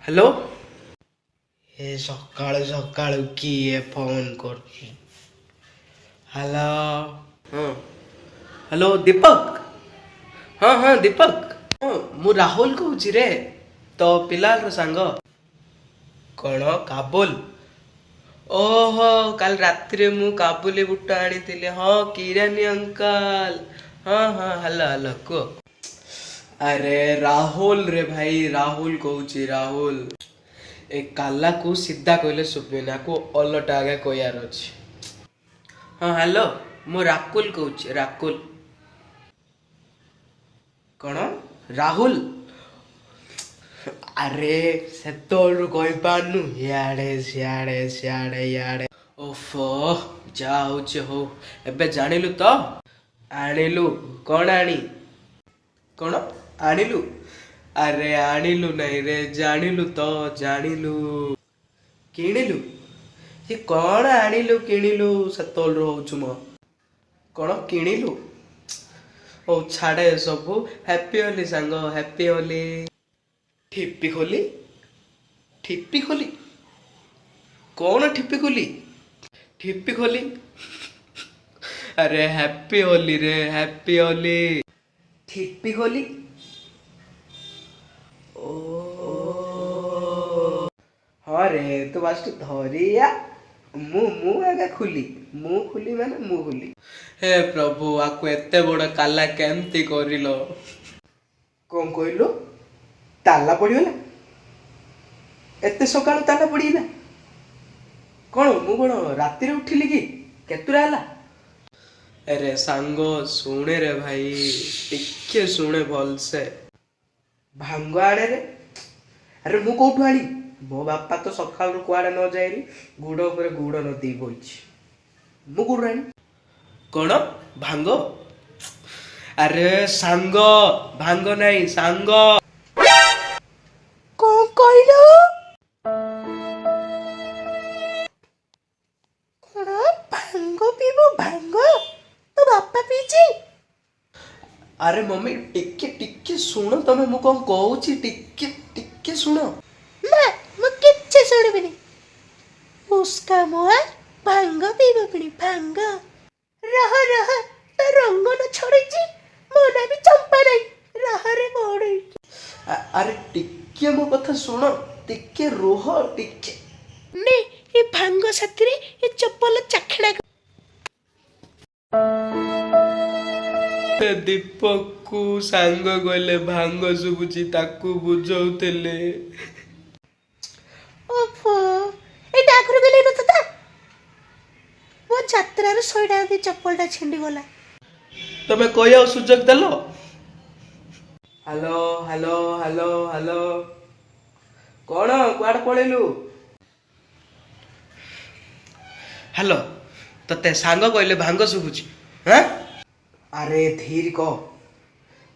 Hello ए सकाळु सकाळु किए phone कर। Hello हाँ हेलो दीपक। हाँ हाँ दीपक हाँ मु राहुल कहूँ रे तो पिलार सांग कौन काबुल। ओहो काल रात्रि मु काबुली बुट आनी हाँ किरानी अंकल। हाँ हाँ हेलो हेलो कह। अरे राहुल रे भाई राहुल कहूँ राहुल ए काला को सीधा कहले सुबेना को अलटा आगे कहयार अछि। हाँ हेलो मु राकुल कहूँ राकुल। कौन राहुल अरे से तोड़ कही पारनु इे सियाड़े सियाड़े इे ओफो जाऊ हो एबे जानिलु तो आनिलु कौन आनी कौन आनिलु अरे आनिलु नहीं रे जानिलु तो जानिलु किणिलु ये कौन आनिलु किणिलु से तोल रोचु मो कौन किणिलु ओ छाड़े सबू हैप्पी होली सांग हैप्पी होली। ठिप्पी खोली ठिप्पी खोली कौन ठिप्पी खोली ठिप्पी खोली अरे हैप्पी होली रे हैप्पी होली ठिप्पी खोली ओ हाँ रे तू बस धरिया मु आगे खुली मु खुली माने मु खुली। हे प्रभु आकु एते बड़ काला केमती करिलो कौन कहलु ताला पड़गला एते सकाळु ताला पड़गला कौन मु कौन राति उठिली कि केतुरा हला। अरे सांगो सुने रे भाई टिके सुने भल से भांग आड़े रे अरे मु कौटू आनी मो बापा तो सकाल कुआड़े न जाए गुड़ उपर गुड़ नदी बोई मु गुड़ आनी कौन भांग अरे सांग भांग नहीं सांग कौन कहलो कौन भांग पीबो भांग तो बापा पीछे। अरे मम्मी टिके टिके सुनो तमे मु कौन कहूची टिके टिके सुनो ना मु किच्छे सुनिबिनी उसका मुआ भांग पीबो पिनी भांग रह रह तो रंग न छोड़ीची मोना भी चंपा नहीं रह रे मोड़ी। अरे टिके मो कथा सुनो टिके रोह टिके ने ये भांग साथी ये चप्पल चाखड़ा दीपक को सांग गले भांग सुबुची ताकू बुझौतेले ओफो ए डाकरू गले न तता वो यात्रा रे सोइडा दी चप्पलटा छिंडी गला तमे कोया सुजग देलो। हेलो हेलो हेलो हेलो कौन कुआड़ पळेलु हेलो तते सांग कहले भांग सुबुची हैं अरे धीर को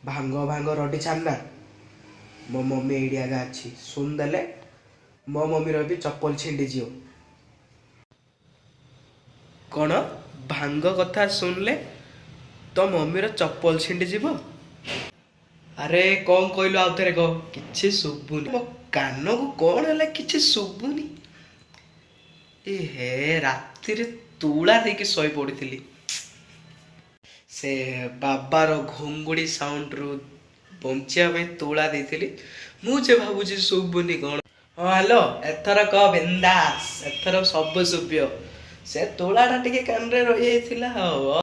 भांग भांग रडी छाड़ना मो मम्मी एडी आगा अच्छी सुन देले मो मम्मी रो भी चप्पल छिंडी जियो कौन भांग कथा सुनले तो मम्मी रो चप्पल छिंडी जीवो। अरे कौन कहलु आउ थरे कह किछि सुबुनी मो कान को कौन हला किछि सुबुनी ए हे राति रे तुला देकी सोई पड़िथिली से बाबार घुंगुड़ी साउंड रु बंचिया में तुला देथिली मुझे भाबुची सुबुनी कौन। हाँ हेलो एथर क बिंदास एथर सब सुबियो से तुलाटा टिके कान रे रहि जाइथिला हो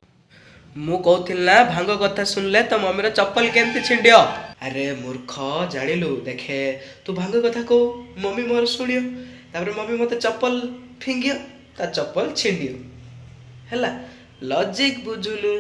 मु कहथिल ना भांग कथा सुनले तो मम्मी रो चप्पल केमती छिंडियो। अरे मूर्ख जानिलु देखे तू भांग कथा को मम्मी मोर सुनियो तापर मम्मी मते चप्पल फिंगियो ता चप्पल छिंडियो हैला लॉजिक बुझुनु।